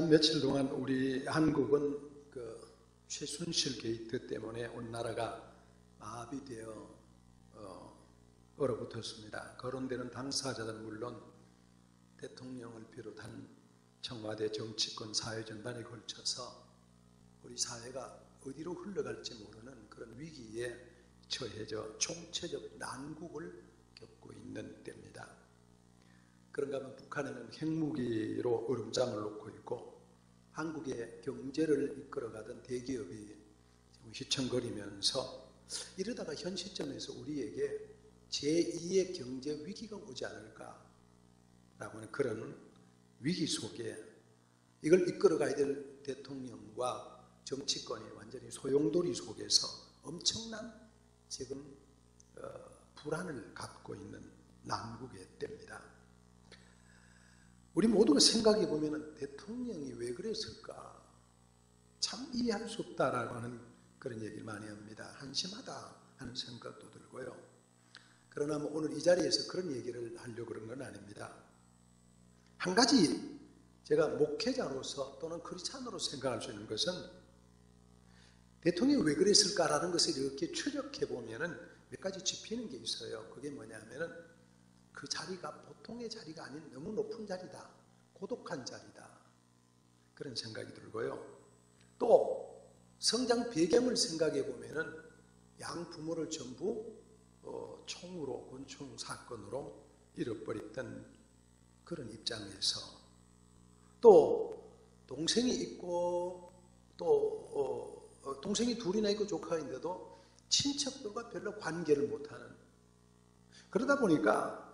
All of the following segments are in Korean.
지난 며칠 동안 우리 한국은 그 최순실 게이트 때문에 온 나라가 마비되어 얼어붙었습니다. 거론되는 당사자들은 물론 대통령을 비롯한 청와대 정치권 사회 전반에 걸쳐서 우리 사회가 어디로 흘러갈지 모르는 그런 위기에 처해져 총체적 난국을 겪고 있는 때입니다. 그런가 하면 북한에는 핵무기로 얼음장을 놓고 있고 한국의 경제를 이끌어가던 대기업이 휘청거리면서 이러다가 현 시점에서 우리에게 제2의 경제 위기가 오지 않을까라고 하는 그런 위기 속에 이걸 이끌어가야 될 대통령과 정치권이 완전히 소용돌이 속에서 엄청난 지금 불안을 갖고 있는 난국의 때입니다. 우리 모두가 생각해 보면 대통령이 왜 그랬을까? 참 이해할 수 없다라고 하는 그런 얘기를 많이 합니다. 한심하다 하는 생각도 들고요. 그러나 오늘 이 자리에서 그런 얘기를 하려고 그런 건 아닙니다. 한 가지 제가 목회자로서 또는 크리스찬으로 생각할 수 있는 것은 대통령이 왜 그랬을까라는 것을 이렇게 추적해 보면은 몇 가지 짚히는 게 있어요. 그게 뭐냐면은 그 자리가 보통의 자리가 아닌 너무 높은 자리다. 고독한 자리다. 그런 생각이 들고요. 또 성장 배경을 생각해 보면은 양 부모를 전부 총으로 권총 사건으로 잃어버렸던 그런 입장에서 또 동생이 있고 또 동생이 둘이나 있고 조카가 있는데도 친척들과 별로 관계를 못하는 그러다 보니까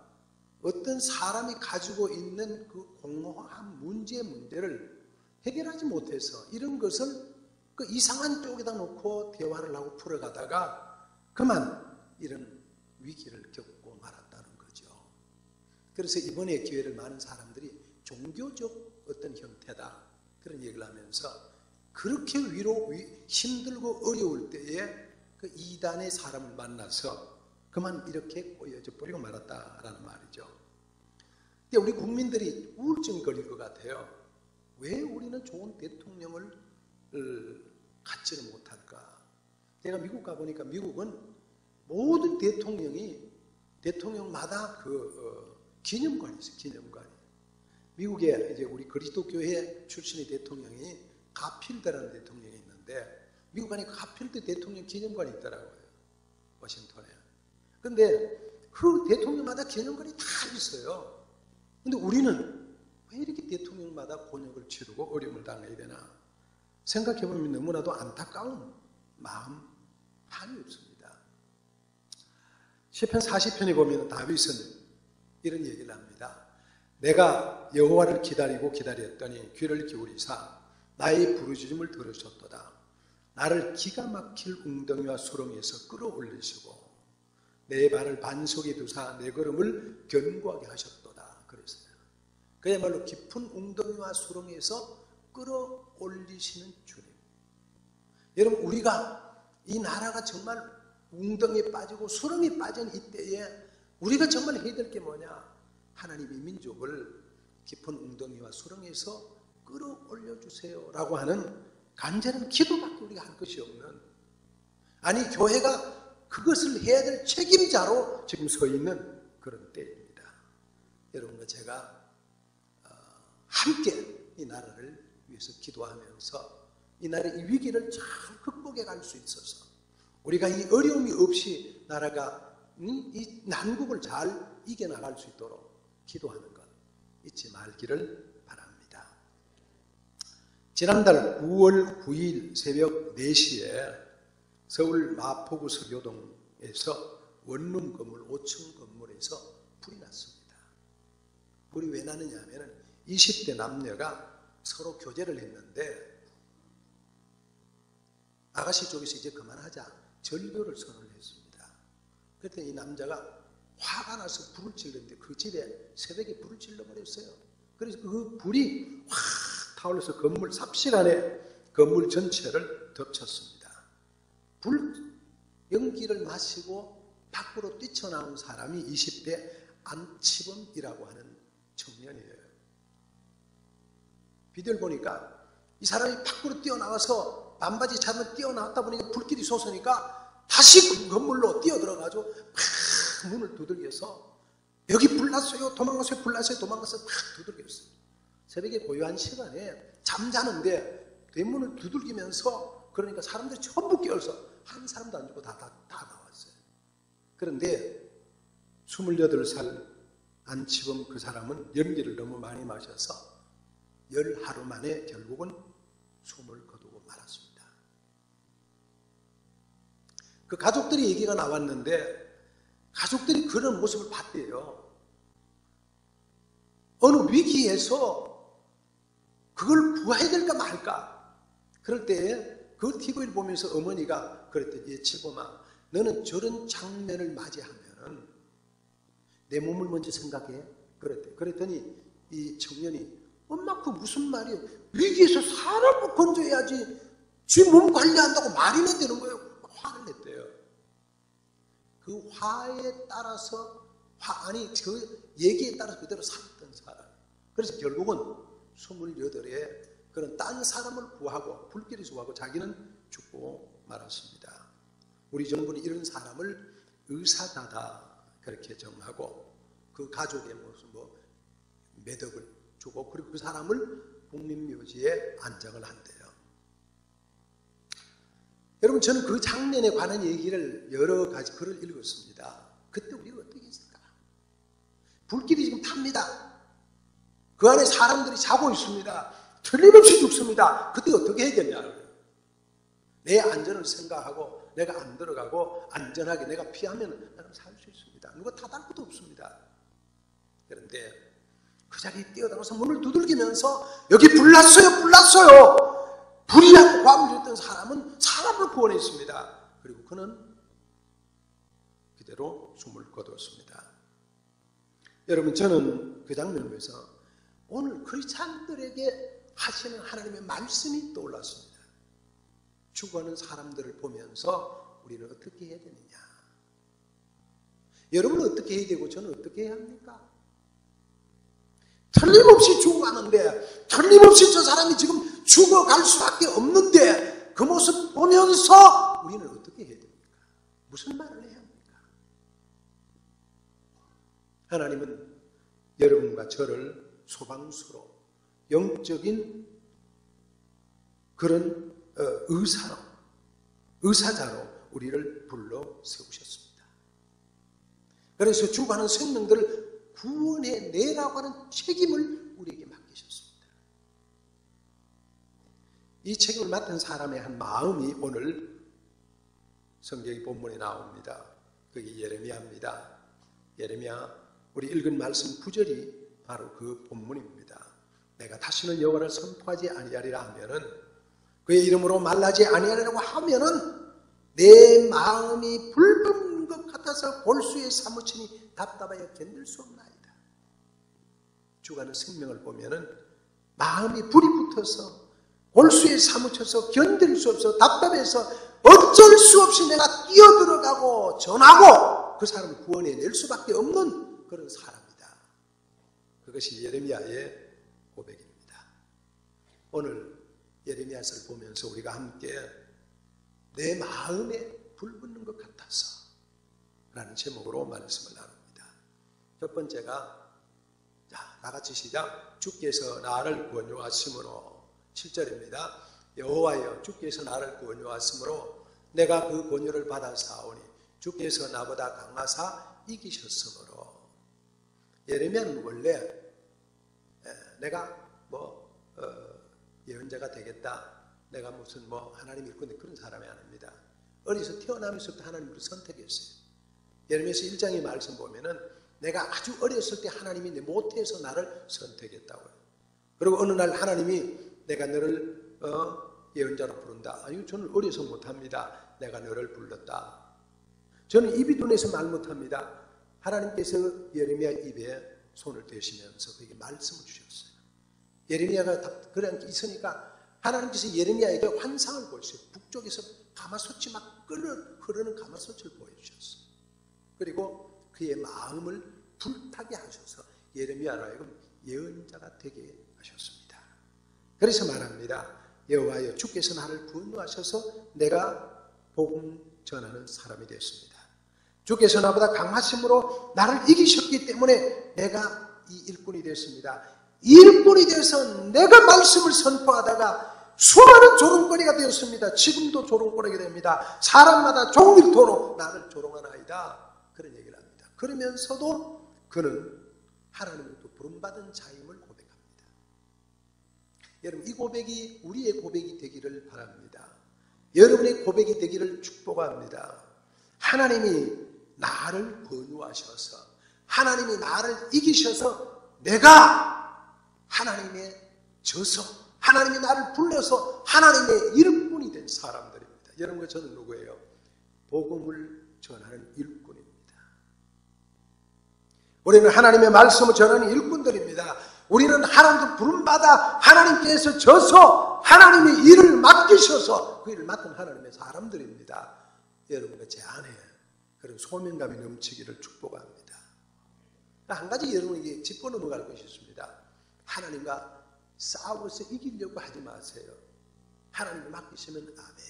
어떤 사람이 가지고 있는 그 공허한 문제를 해결하지 못해서 이런 것을 그 이상한 쪽에다 놓고 대화를 하고 풀어가다가 그만 이런 위기를 겪고 말았다는 거죠. 그래서 이번에 기회를 많은 사람들이 종교적 어떤 형태다 그런 얘기를 하면서 그렇게 힘들고 어려울 때에 그 이단의 사람을 만나서 그만 이렇게 꼬여져 버리고 말았다라는 말이죠. 근데 우리 국민들이 우울증 걸릴 것 같아요. 왜 우리는 좋은 대통령을 갖지를 못할까? 제가 미국 가보니까 미국은 모든 대통령마다 그 기념관이 있어요. 기념관이. 미국에 이제 우리 그리스도교회 출신의 대통령이 가필드라는 대통령이 있는데 미국 가니까 가필드 대통령 기념관이 있더라고요. 워싱턴에. 근데 그 대통령마다 기념관이 다 있어요. 근데 우리는 왜 이렇게 대통령마다 곤욕을 치르고 어려움을 당해야 되나? 생각해보면 너무나도 안타까운 마음 한이 없습니다. 시편 40편에 보면 다윗은 이런 얘기를 합니다. 내가 여호와를 기다렸더니 귀를 기울이사 나의 부르짖음을 들으셨도다. 나를 기가 막힐 웅덩이와 수렁에서 끌어올리시고 내 발을 반석에 두사 내 걸음을 견고하게 하셨도다. 그랬어요. 그야말로 깊은 웅덩이와 수렁에서 끌어올리시는 주님. 여러분 우리가 이 나라가 정말 웅덩이에 빠지고 수렁에 빠진 이때에 우리가 정말 해야 될 게 뭐냐? 하나님의 민족을 깊은 웅덩이와 수렁에서 끌어올려 주세요 라고 하는 간절한 기도밖에 우리가 할 것이 없는 아니 교회가 그것을 해야 될 책임자로 지금 서 있는 그런 때입니다. 여러분과 제가 함께 이 나라를 위해서 기도하면서 이 나라의 이 위기를 잘 극복해 갈 수 있어서 우리가 이 어려움이 없이 나라가 이 난국을 잘 이겨나갈 수 있도록 기도하는 것 잊지 말기를 바랍니다. 지난달 9월 9일 새벽 4시에 서울 마포구 서교동에서 원룸 건물 5층 건물에서 불이 났습니다. 불이 왜 나느냐 하면 20대 남녀가 서로 교제를 했는데 아가씨 쪽에서 이제 그만하자 절교를 선언을 했습니다. 그랬더니 이 남자가 화가 나서 불을 질렀는데 그 집에 새벽에 불을 질러버렸어요. 그래서 그 불이 확 타올라서 건물 삽시간에 건물 전체를 덮쳤습니다. 불 연기를 마시고 밖으로 뛰쳐나온 사람이 20대 안치범이라고 하는 청년이에요. 비디오를 보니까 이 사람이 밖으로 뛰어나와서 반바지 차면 뛰어나왔다 보니까 불길이 솟으니까 다시 그 건물로 뛰어들어가지고 막 문을 두들겨서 여기 불났어요, 도망가세요, 불났어요, 도망가서 막 두들겼어요. 새벽에 고요한 시간에 잠자는데 대문을 두들기면서 그러니까 사람들이 전부 깨어서 한 사람도 안 죽고 다 나왔어요. 그런데 28살 안치범 그 사람은 연기를 너무 많이 마셔서 10하루 만에 결국은 숨을 거두고 말았습니다. 그 가족들이 얘기가 나왔는데 가족들이 그런 모습을 봤대요. 어느 위기에서 그걸 구해야 될까 말까. 그럴 때 그 TV를 보면서 어머니가 그랬더니 치범아, 너는 저런 장면을 맞이하면 내 몸을 먼저 생각해. 그랬더니 이 청년이 엄마 그 무슨 말이에요? 위기에서 사람을 건져야지 지 몸 관리한다고 말이나 되는 거예요. 화를 냈대요. 그 화에 따라서 그 얘기에 따라서 그대로 살았던 사람. 그래서 결국은 28에 그런 딴 사람을 구하고 불길에서 구하고 자기는 죽고 말았습니다. 우리 정부는 이런 사람을 의사다다 그렇게 정하고 그 가족의 무슨 매덕을 주고 그리고 그 사람을 국민묘지에 안장을 한대요. 여러분 저는 그 장면에 관한 얘기를 여러 가지 글을 읽었습니다. 그때 우리가 어떻게 했을까? 불길이 지금 탑니다. 그 안에 사람들이 자고 있습니다. 틀림없이 죽습니다. 그때 어떻게 해야겠냐? 내 안전을 생각하고 내가 안 들어가고 안전하게 내가 피하면 나는 살 수 있습니다. 누가 타달 것도 없습니다. 그런데 그 자리에 뛰어들어서 문을 두들기면서 여기 불났어요, 불났어요. 불이라고 과음을 줬던 사람은 사람을 구원했습니다. 그리고 그는 그대로 숨을 거두었습니다. 여러분 저는 그 장면을 보면서 오늘 크리스찬들에게 하시는 하나님의 말씀이 떠올랐습니다. 죽어가는 사람들을 보면서 우리는 어떻게 해야 되느냐? 여러분은 어떻게 해야 되고 저는 어떻게 해야 합니까? 틀림없이 죽어가는데 틀림없이 저 사람이 지금 죽어갈 수밖에 없는데 그 모습 보면서 우리는 어떻게 해야 됩니까? 무슨 말을 해야 합니까? 하나님은 여러분과 저를 소방수로 영적인 그런 의사자로 우리를 불러 세우셨습니다. 그래서 죽어가는 생명들을 구원해내라고 하는 책임을 우리에게 맡기셨습니다. 이 책임을 맡은 사람의 한 마음이 오늘 성경의 본문에 나옵니다. 그게 예레미야입니다. 예레미야 우리 읽은 말씀 9절이 바로 그 본문입니다. 내가 다시는 여호와를 선포하지 아니하리라 하면은 그의 이름으로 말하지 아니하리라고 하면은 내 마음이 불붙는 것 같아서 골수에 사무치니 답답하여 견딜 수 없나이다. 죽어가는 생명을 보면은 마음이 불이 붙어서 골수에 사무쳐서 견딜 수 없어 답답해서 어쩔 수 없이 내가 뛰어들어가고 전하고 그 사람을 구원해낼 수밖에 없는 그런 사람이다. 그것이 예레미야의 고백입니다. 오늘 예레미야서를 보면서 우리가 함께 내 마음에 불붙는 것 같아서 라는 제목으로 말씀을 나눕니다. 첫 번째가 다 같이 시작. 주께서 나를 구원하심으로 7절입니다. 여호와여 주께서 나를 구원하심으로 내가 그 권유를 받아 싸우니 주께서 나보다 강하사 이기셨으므로. 예레미야는 원래 내가 예언자가 되겠다. 내가 무슨 하나님 일꾼 그런 사람이 아닙니다. 어려서 태어나면서부터 하나님을 선택했어요. 예레미야서 1장의 말씀 보면은 내가 아주 어렸을 때 하나님이 내 모태에서 나를 선택했다고요. 그리고 어느 날 하나님이 내가 너를 예언자로 부른다. 아유 저는 어려서 못합니다. 내가 너를 불렀다. 저는 입이 둔해서 말 못합니다. 하나님께서 예레미야 입에 손을 대시면서 그에게 말씀을 주셨어요. 예레미야가 그냥 있으니까 하나님께서 예레미야에게 환상을 보였어요. 북쪽에서 가마솥이 막 흐르는 가마솥을 보여주셨어요. 그리고 그의 마음을 불타게 하셔서 예레미야로 하여금 예언자가 되게 하셨습니다. 그래서 말합니다. 여호와여 주께서 나를 구원하셔서 내가 복음 전하는 사람이 되었습니다. 주께서 나보다 강하심으로 나를 이기셨기 때문에 내가 이 일꾼이 되었습니다. 이 일꾼이 되어서 내가 말씀을 선포하다가 수많은 조롱거리가 되었습니다. 지금도 조롱거리게 됩니다. 사람마다 종일토록 나를 조롱하나이다. 그런 얘기를 합니다. 그러면서도 그는 하나님으로부터 부름받은 자임을 고백합니다. 여러분, 이 고백이 우리의 고백이 되기를 바랍니다. 여러분의 고백이 되기를 축복합니다. 하나님이 나를 권유하셔서, 하나님이 나를 이기셔서 내가 하나님의 져서, 하나님이 나를 불러서 하나님의 일꾼이 된 사람들입니다. 여러분, 저는 누구예요? 복음을 전하는 일꾼입니다. 우리는 하나님의 말씀을 전하는 일꾼들입니다. 우리는 하나님도 부름받아 하나님께서 져서 하나님의 일을 맡기셔서 그 일을 맡은 하나님의 사람들입니다. 여러분과 제 안에 그런 소명감이 넘치기를 축복합니다. 한 가지 여러분에게 짚고 넘어갈 것이 있습니다. 하나님과 싸워서 이기려고 하지 마세요. 하나님을 맡기시면 아멘.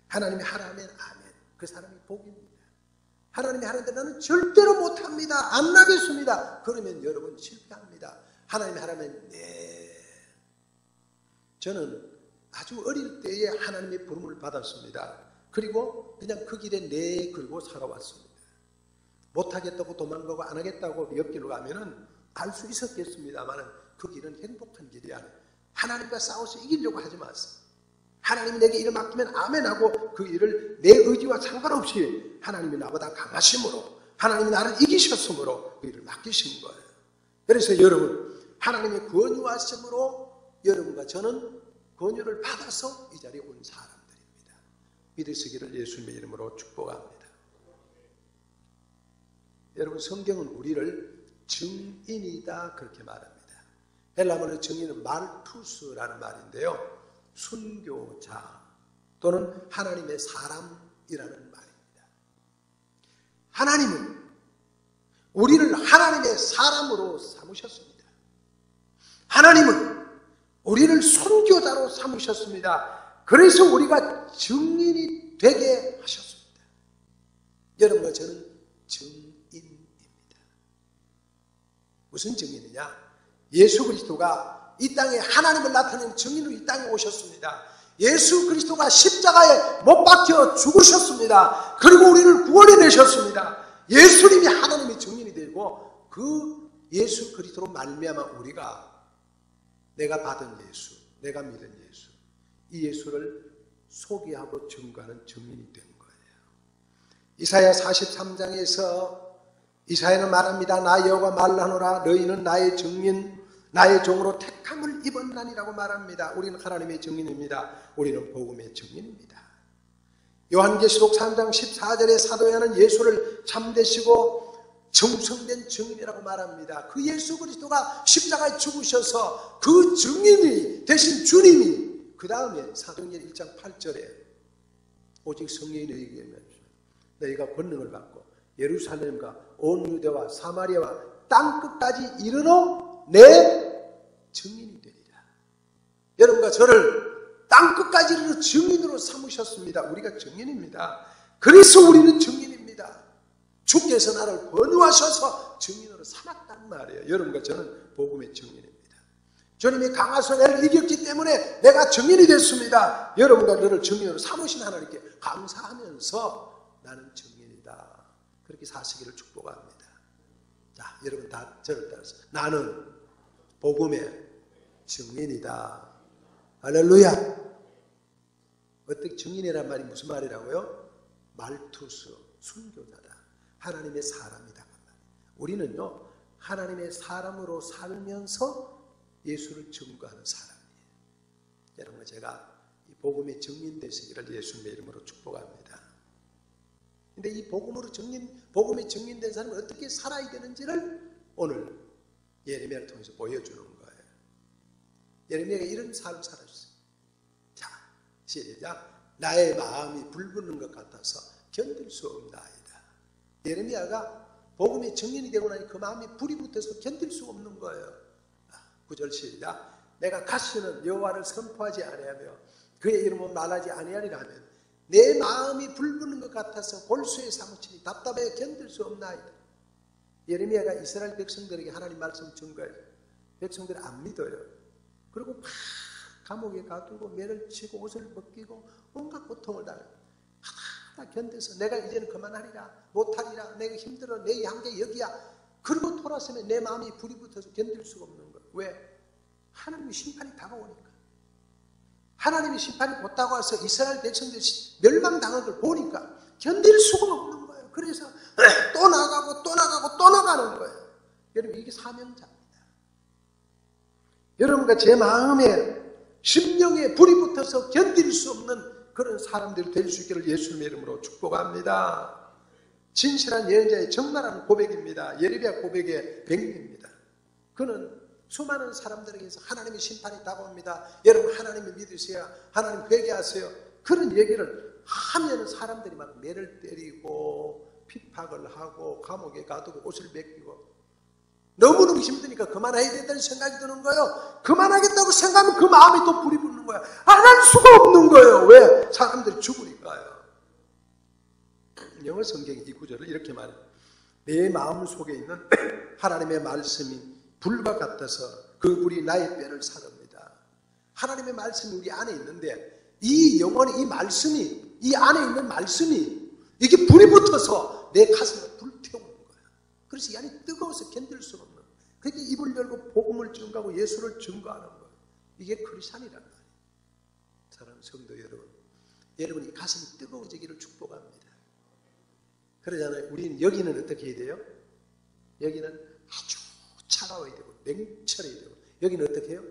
하나님이 하라면 아멘. 그 사람이 복입니다. 하나님이 하는데 나는 절대로 못합니다. 안 나겠습니다. 그러면 여러분 실패합니다. 하나님이 하라면 네. 저는 아주 어릴 때에 하나님의 부름을 받았습니다. 그리고 그냥 그 길에 네 걸고 살아왔습니다. 못하겠다고 도망가고 안 하겠다고 옆길로 가면은 갈 수 있었겠습니다만 그 길은 행복한 길이 아니에요. 하나님과 싸워서 이기려고 하지 마세요. 하나님이 내게 일을 맡기면 아멘하고 그 일을 내 의지와 상관없이 하나님이 나보다 강하심으로, 하나님이 나를 이기셨으므로 그 일을 맡기신 거예요. 그래서 여러분, 하나님의 권유하심으로 여러분과 저는 권유를 받아서 이 자리에 온 사람들입니다. 믿으시기를 예수님의 이름으로 축복합니다. 여러분, 성경은 우리를 증인이다 그렇게 말합니다. 헬라말로 증인은 말투스라는 말인데요, 순교자 또는 하나님의 사람이라는 말입니다. 하나님은 우리를 하나님의 사람으로 삼으셨습니다. 하나님은 우리를 순교자로 삼으셨습니다. 그래서 우리가 증인이 되게 하셨습니다. 여러분과 저는 증인입니다. 무슨 증인이냐? 예수 그리스도가 이 땅에 하나님을 나타내는 증인으로 이 땅에 오셨습니다. 예수 그리스도가 십자가에 못 박혀 죽으셨습니다. 그리고 우리를 구원해내셨습니다. 예수님이 하나님의 증인이 되고 그 예수 그리스도로 말미암아 우리가 내가 받은 예수, 내가 믿은 예수, 이 예수를 소개하고 증거하는 증인이 된 거예요. 이사야 43장에서 이사야는 말합니다. 나 여호와 말하노라 너희는 나의 증인, 나의 종으로 택함을 입었나니라고 말합니다. 우리는 하나님의 증인입니다. 우리는 복음의 증인입니다. 요한계시록 3장 14절에 사도 요한은 예수를 참되시고 정성된 증인이라고 말합니다. 그 예수 그리스도가 십자가에 죽으셔서 그 증인이 되신 주님이 그 다음에 사도행전 1장 8절에 오직 성령이 너희에게 너희가 권능을 받고 예루살렘과 온 유대와 사마리아와 땅끝까지 이르러 내 증인이 되리라. 여러분과 저를 땅끝까지 이르러 증인으로 삼으셨습니다. 우리가 증인입니다. 그래서 우리는 증인입니다. 주께서 나를 권유하셔서 증인으로 삼았단 말이에요. 여러분과 저는 복음의 증인입니다. 주님이 강하셔서 나를 이겼기 때문에 내가 증인이 됐습니다. 여러분과 너를 증인으로 삼으신 하나님께 감사하면서 나는 증인이다. 그렇게 사시기를 축복합니다. 자, 여러분 다 저를 따라서 나는 복음의 증인이다. 할렐루야. 어떻게 증인이란 말이 무슨 말이라고요? 말투스, 순교자다. 하나님의 사람이다. 우리는요, 하나님의 사람으로 살면서 예수를 증거하는 사람이에요. 여러분, 제가 이 복음의 증인 되시기를 예수님의 이름으로 축복합니다. 근데 이 복음의 증인된 사람이 어떻게 살아야 되는지를 오늘 예레미야를 통해서 보여주는 거예요. 예레미야가 이런 삶을 살았어요. 자, 시작. 나의 마음이 불붙는 것 같아서 견딜 수 없나이다. 예레미야가 복음의 증인이 되고 나니 그 마음이 불이 붙어서 견딜 수 없는 거예요. 9절 시작. 내가 가시는 여호와를 선포하지 아니하며 그의 이름으로 말하지 아니하리라 하면 내 마음이 불붙는 것 같아서 골수에 사무치니 답답해 견딜 수 없나이다. 예레미야가 이스라엘 백성들에게 하나님 말씀 준 거예요. 백성들이 안 믿어요. 그리고 막 감옥에 가두고 매를 치고 옷을 벗기고 온갖 고통을 당해요. 하다 견뎌서 내가 이제는 그만하리라, 못하리라, 내가 힘들어, 내 한계 여기야. 그리고 돌아서면 내 마음이 불이 붙어서 견딜 수가 없는 거예요. 왜? 하나님의 심판이 다가오니까. 하나님의 심판이 곧 다가와서 이스라엘 백성들이 멸망당한 걸 보니까 견딜 수가 없는 거예요. 그래서 또 나가고 또 나가고 또 나가는 거예요. 여러분, 이게 사명자입니다. 여러분과 제 마음에 심령에 불이 붙어서 견딜 수 없는 그런 사람들이 될 수 있기를 예수님의 이름으로 축복합니다. 진실한 예언자의 정말한 고백입니다. 예레미야 고백의 백미입니다. 그는 수많은 사람들에게서 하나님의 심판이 다가옵니다. 여러분, 하나님을 믿으세요. 하나님 회개하세요. 그런 얘기를 하면 사람들이 막 매를 때리고 핍박을 하고 감옥에 가두고 옷을 벗기고 너무너무 힘드니까 그만해야 된다는 생각이 드는 거예요. 그만하겠다고 생각하면 그 마음이 또 불이 붙는 거야. 안 할 수가 없는 거예요. 왜? 사람들이 죽으니까요. 영어 성경이 이 구절을 이렇게 말해요. 내 마음 속에 있는 하나님의 말씀이 불과 같아서 그 불이 나의 뼈를 사릅니다. 하나님의 말씀이 우리 안에 있는데 이 영혼의 이 말씀이, 이 안에 있는 말씀이 이게 불이 붙어서 내 가슴을 불태우는 거예요. 그래서 이 안이 뜨거워서 견딜 수가 없는 거예요. 그러니까 입을 열고 복음을 증거하고 예수를 증거하는 거예요. 이게 크리스찬이란 말이에요. 사랑하는 성도 여러분, 여러분이 가슴이 뜨거워지기를 축복합니다. 그러잖아요. 우리는 여기는 어떻게 해야 돼요? 여기는 아주 차가워야 되고 냉철해야 되고, 여기는 어떻게 해요?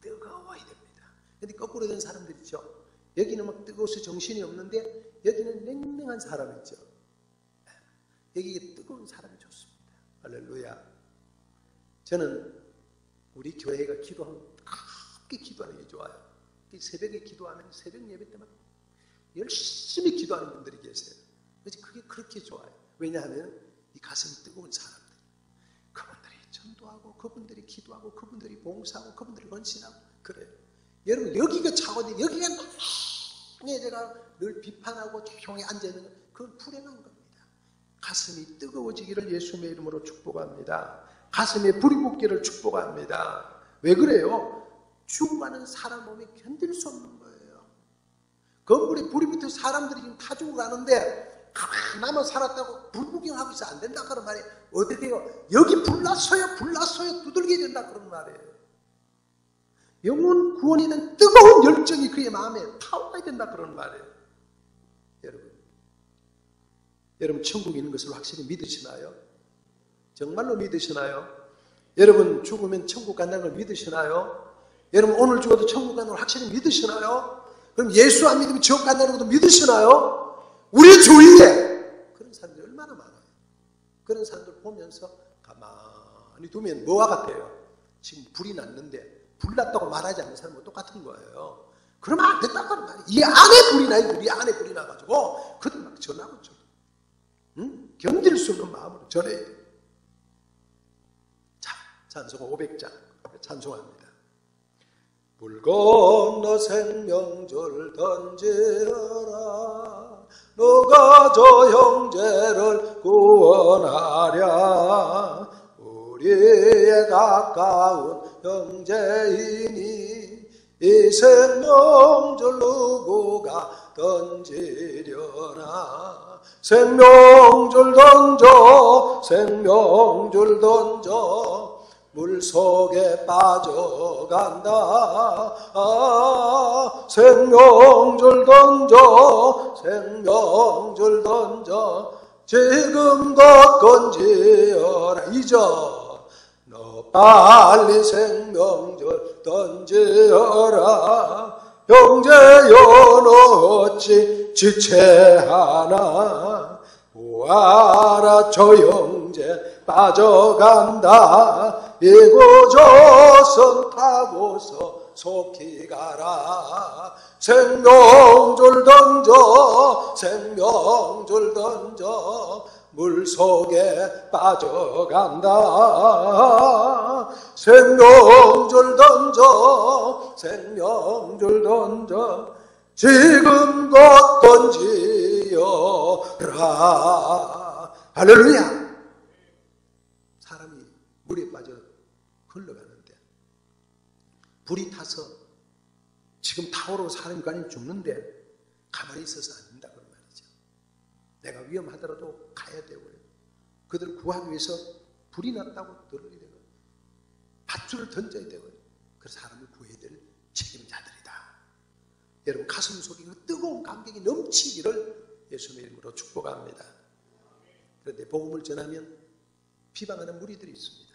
뜨거워야 됩니다. 근데 거꾸로 된 사람들 있죠. 여기는 막 뜨거워서 정신이 없는데 여기는 냉랭한 사람 있죠. 여기에 뜨거운 사람이 좋습니다. 할렐루야. 저는 우리 교회가 기도하면 크게 기도하는 게 좋아요. 새벽에 기도하면 새벽 예배 때만 열심히 기도하는 분들이 계세요. 그래서 그게 그렇게 좋아요. 왜냐하면 이 가슴이 뜨거운 사람들, 그분들이 전도하고 그분들이 기도하고 그분들이 봉사하고 그분들이 헌신하고 그래요. 여러분, 여기가 차고데 여기가 나중에 제가 늘 비판하고 조용히 앉아있는 건 그건 불행한 겁니다. 가슴이 뜨거워지기를 예수님의 이름으로 축복합니다. 가슴에 불이 붙기를 축복합니다. 왜 그래요? 죽어가는 사람 몸에 견딜 수 없는 거예요. 건물에 불이 붙어 사람들이 지금 다 죽어가는데 가만히 살았다고 불구경하고 있어 안 된다 그런 말이에요. 어떻게 해요? 여기 불났어요 두들겨야 된다 그런 말이에요. 영혼 구원에 대한 뜨거운 열정이 그의 마음에 타올라야 된다 그런 말이에요. 여러분 천국에 있는 것을 확실히 믿으시나요? 정말로 믿으시나요? 여러분 죽으면 천국 간다는 걸 믿으시나요? 여러분 오늘 죽어도 천국 간다는 걸 확실히 믿으시나요? 그럼 예수 안 믿으면 지옥 간다는 것도 믿으시나요? 우리 주위에 그런 사람들이 얼마나 많아요. 그런 사람들 보면서 가만히 두면 뭐와 같아요? 지금 불이 났는데 불 났다고 말하지 않는 사람과 똑같은 거예요. 그러면 안 된다고 하는 말이에요. 이 안에 불이 나요. 우리 안에 불이 나가지고 그들 막 전하고 좀 견딜 수 없는 마음으로 전해야 돼요. 자, 찬송 500장 찬송합니다. 물 건너 생명줄 던지어라 너가 저 형제를 구원하랴 우리의 가까운 형제이니 이 생명줄 누구가 던지려나 생명줄 던져 생명줄 던져 물속에 빠져간다 생명줄 던져 생명줄 던져 지금껏 건지어라 잊어 너 빨리 생명줄 던지어라 형제여 너 어찌 지체하나 보아라 저 형제 빠져간다 이곳저곳 타고서 속히 가라 생명줄 던져 생명줄 던져 물속에 빠져간다. 생명줄 던져 생명줄 던져 지금 곧 던지어라. 할렐루야. 사람이 물에 빠져 흘러가는데 불이 타서 지금 타오르고 사람이 가니 죽는데 가만히 있어서 안 된다 그런 말이죠. 내가 위험하더라도 가야 되고요. 그들을 구하기 위해서 불이 났다고 들어야 되고 밧줄을 던져야 되고요. 그 사람을 구해야 될 책임자들이다. 여러분 가슴 속에 뜨거운 감격이 넘치기를 예수님의 이름으로 축복합니다. 그런데 복음을 전하면 비방하는 무리들이 있습니다.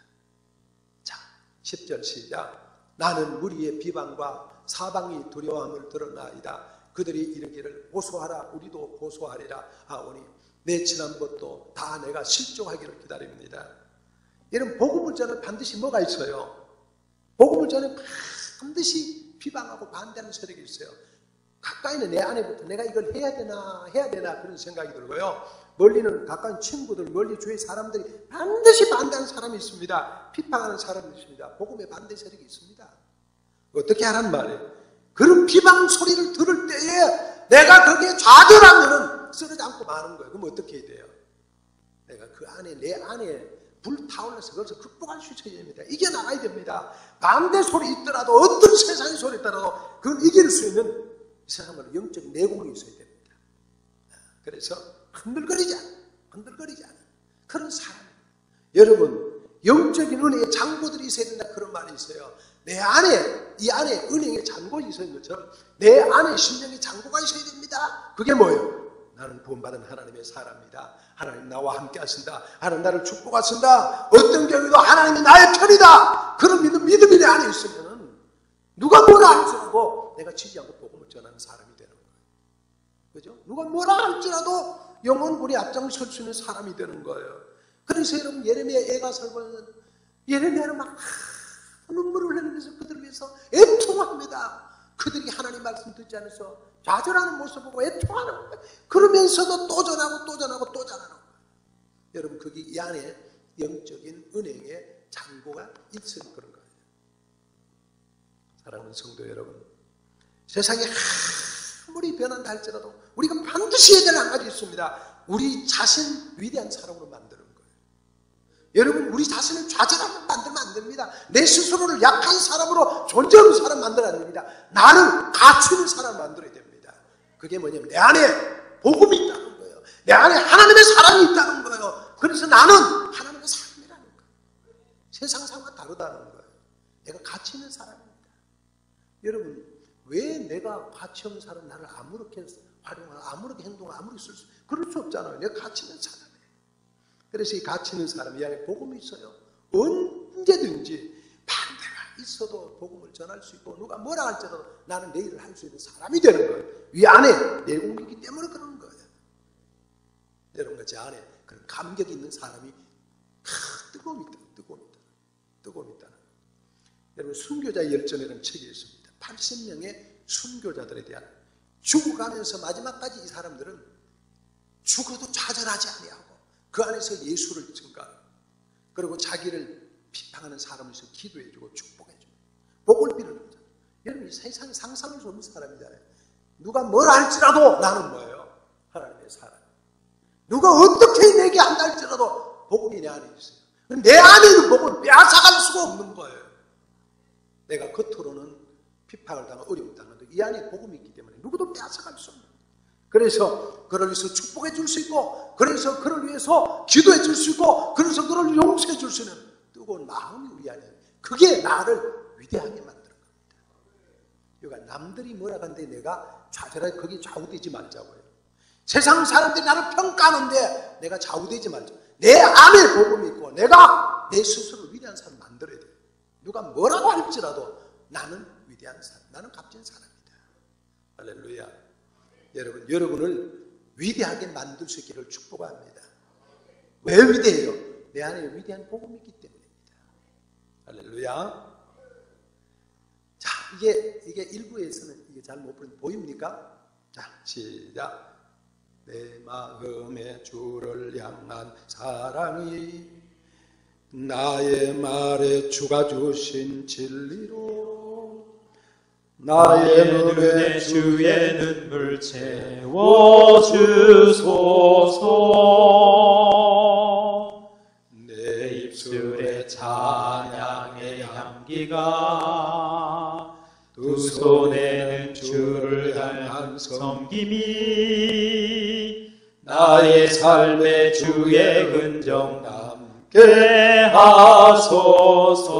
자, 10절 시작. 나는 무리의 비방과 사방이 두려움을 드러나이다. 그들이 이르기를 보소하라. 우리도 보소하리라 하오니 내 지난 것도 다 내가 실족하기를 기다립니다. 이런 복음을 전하면 반드시 뭐가 있어요? 복음을 전하면 반드시 비방하고 반대하는 세력이 있어요. 가까이는 내 안에부터 내가 이걸 해야 되나 그런 생각이 들고요. 멀리는 가까운 친구들, 멀리 주위의 사람들이 반드시 반대하는 사람이 있습니다. 비판하는 사람이 있습니다. 복음의 반대 세력이 있습니다. 어떻게 하란 말이에요? 그런 비방 소리를 들을 때에 내가 거기에 좌절하면은 쓰러지 않고 마는 거예요. 그럼 어떻게 해야 돼요? 내가 그 안에 내 안에 불타올라서 거기서 극복할 수 있어야 됩니다. 이겨나가야 됩니다. 반대 소리 있더라도 어떤 세상의 소리 있더라도 그걸 이길 수 있는 이 사람은 영적인 내공이 있어야 됩니다. 그래서 흔들거리지 않아 그런 사람. 여러분 영적인 은혜의 장고들이 있어야 된다 그런 말이 있어요. 내 안에 이 안에 은혜의 장고가 있어야 되는 것처럼 내 안에 심령의 장고가 있어야 됩니다. 그게 뭐예요? 나는 구원받은 하나님의 사람이다. 하나님 나와 함께 하신다. 하나님 나를 축복하신다. 어떤 경우도 하나님이 나의 편이다. 그런 믿음이 내 안에 있으면 누가 뭐라 할지라도 내가 지지 않고 복음을 전하는 사람이 되는 거예요. 그죠? 누가 뭐라 할지라도 영원불이 앞장설 수 있는 사람이 되는 거예요. 그래서 여러분 예레미야 애가설 보면 예레미야는 막 눈물을 흘리면서 그들을 위해서 애통합니다. 그들이 하나님 말씀 듣지 않아서 좌절하는 모습을 보고 애통하는 거예요. 그러면서도 또 전하고 또 전하고 또 전하는 거예요. 여러분 거기 이 안에 영적인 은행의 장고가 있을 그런 거예요. 사랑하는 성도 여러분, 세상이 아무리 변한다 할지라도 우리가 반드시 해야 될 한 가지 있습니다. 우리 자신 위대한 사람으로 만드는 거예요. 여러분 우리 자신을 좌절하게 만들면 안 됩니다. 내 스스로를 약한 사람으로 존재하는 사람 만들어야 됩니다. 나는 가치 있는 사람을 만들어야 됩니다. 그게 뭐냐면 내 안에 복음이 있다는 거예요. 내 안에 하나님의 사랑이 있다는 거예요. 그래서 나는 하나님의 사람이라는 거예요. 세상 사람과 다르다는 거예요. 내가 가치 있는 사람입니다. 여러분 왜 내가 가치 없는 사람 나를 아무렇게 활용하고 아무렇게 행동하고 아무리 쓸 수 그럴 수 없잖아요. 내가 가치 있는 사람이에요. 그래서 이 가치 있는 사람 이 안에 복음이 있어요. 언제든지 반대가 있어도 복음을 전할 수 있고 누가 뭐라 할지라도 나는 내 일을 할 수 있는 사람이 되는 거예요. 이 안에 내공이기 때문에 그러는 거예요. 여러분과 제 안에 그런 감격이 있는 사람이 뜨거움이 있다. 여러분 순교자의 열정이라는 책이 있습니다. 80명의 순교자들에 대한 죽어가면서 마지막까지 이 사람들은 죽어도 좌절하지 아니하고 그 안에서 예수를 증가하고 그리고 자기를 비판하는 사람을 위해서 기도해주고 축복해주고 복을 비르는 거죠. 여러분 이 세상에 상상할 수 없는 사람이잖아요. 누가 뭐라 할지라도 나는 뭐예요? 하나님의 사람. 누가 어떻게 내게 한다 할지라도 복음이 내 안에 있어요. 내 안에 있는 복음을 빼앗아갈 수가 없는 거예요. 내가 겉으로는 비판을 당하고 어려움을 당하는데 이 안에 복음이 있기 때문에 누구도 빼앗아갈 수 없는 거예요. 그래서 그를 위해서 축복해 줄 수 있고 그래서 그를 위해서 기도해 줄 수 있고 그래서 그를 용서해 줄 수 있는 뜨거운 마음이 우리 안에 그게 나를 위대하게 만드는 겁니다. 그러니까 남들이 뭐라 하는데 내가 좌절하게 거기에 좌우되지 말자고요. 세상 사람들이 나를 평가하는데 내가 좌우되지 말자. 내 안에 복음이 있고 내가 내 스스로 위대한 사람 만들어야 돼요. 누가 뭐라고 할지라도 나는 위대한 사람, 나는 값진 사람이다. 할렐루야. 여러분을 위대하게 만들 수 있기를 축복합니다. 왜 위대해요? 내 안에 위대한 복음이 있기 때문입니다. 할렐루야. 자, 이게 일부에서는 이게 잘 못 보입니까? 자, 시작. 내 마음의 주를 향한 사랑이 나의 말에 주가 주신 진리로 나의 눈에 주의 눈물 채워주소서. 내 입술에 찬양의 향기가 두 손에는 주를 향한 섬김이 나의 삶에 주의 흔적 남게 하소서.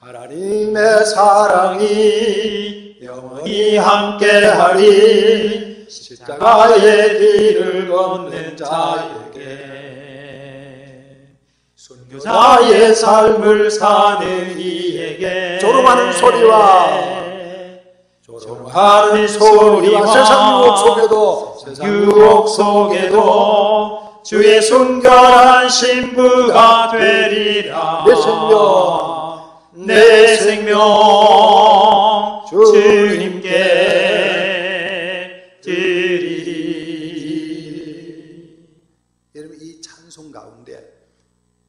하나님의 사랑이 영원히 함께하리. 십자가의 길을 걷는 자에게 순교자의 삶을 사는 이에게 조롱하는 소리와 세상 유혹 속에도 주의 순결한 신부가 되리라. 내 생명 주님께 드리리. 여러분, 이 찬송 가운데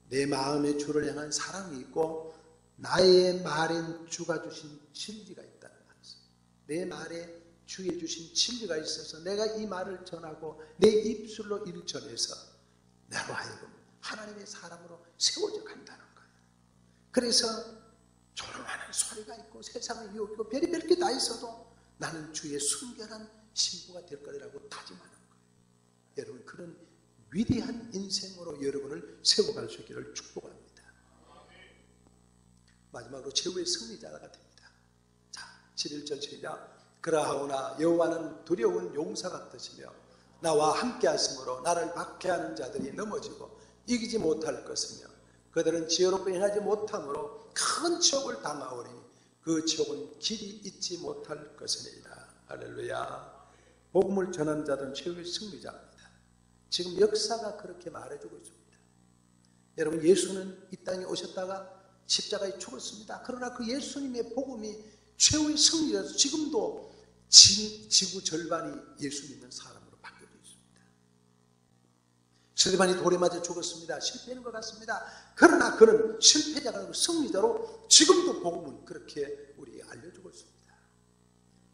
내 마음의 주를 향한 사랑이 있고 나의 말엔 주가 주신 진리가 있다는 말이죠. 내 말에 주의 주신 진리가 있어서 내가 이 말을 전하고 내 입술로 이를 전해서 나로 하여금 하나님의 사람으로 세워져 간다는 거예요. 그래서 조롱하는 소리가 있고 세상의 유혹이고 별의별 게 다 있어도 나는 주의 순결한 신부가 될 거라고 다짐하는 거예요. 여러분, 그런 위대한 인생으로 여러분을 세워갈 수 있기를 축복합니다. 마지막으로 최후의 승리자가 됩니다. 자, 11절 시작. 그러하오나 여호와는 두려운 용사 같으시며 나와 함께 하심으로 나를 박해하는 자들이 넘어지고 이기지 못할 것이며 그들은 지혜롭게 행하지 못함으로 큰 지옥을 당하오니 그 지옥은 길이 잊지 못할 것이니이다. 할렐루야. 복음을 전하는 자들은 최후의 승리자입니다. 지금 역사가 그렇게 말해주고 있습니다. 여러분, 예수는 이 땅에 오셨다가 십자가에 죽었습니다. 그러나 그 예수님의 복음이 최후의 승리라서 지금도 지구 절반이 예수 믿는 사람으로 바뀌어져 있습니다. 스데반이 돌에 맞아 죽었습니다. 실패하는 것 같습니다. 그러나 그는 실패자가 아니고 승리자로 지금도 복음은 그렇게 우리에게 알려주고 있습니다.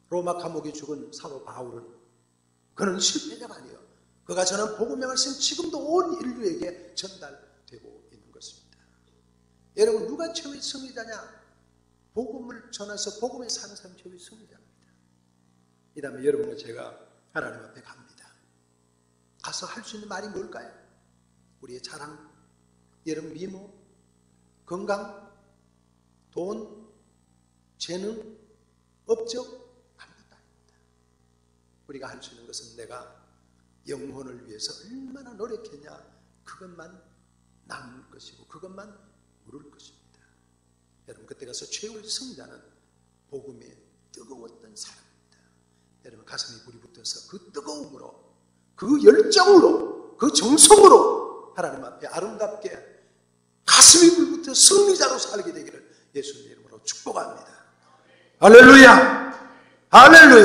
로마 감옥에 죽은 사도 바울은 그는 실패자가 아니에요. 그가 전한 복음의 말씀 지금도 온 인류에게 전달되고 있는 것입니다. 여러분, 누가 최후의 승리자냐? 복음을 전해서 복음에 사는 사람이 최후의 승리자입니다. 이 다음에 여러분과 제가 하나님 앞에 갑니다. 가서 할 수 있는 말이 뭘까요? 우리의 자랑, 여러분 미모, 건강, 돈, 재능, 업적, 아무것도 아닙니다. 우리가 할 수 있는 것은 내가 영혼을 위해서 얼마나 노력했냐, 그것만 남을 것이고 그것만 물을 것입니다. 여러분, 그때 가서 최후의 승자는 복음에 뜨거웠던 사람입니다. 여러분, 가슴이 불이 붙어서 그 뜨거움으로, 그 열정으로, 그 정성으로 하나님 앞에 아름답게 가슴이 불 붙어 승리자로 살게 되기를 예수님 이름으로 축복합니다. 할렐루야! 할렐루야!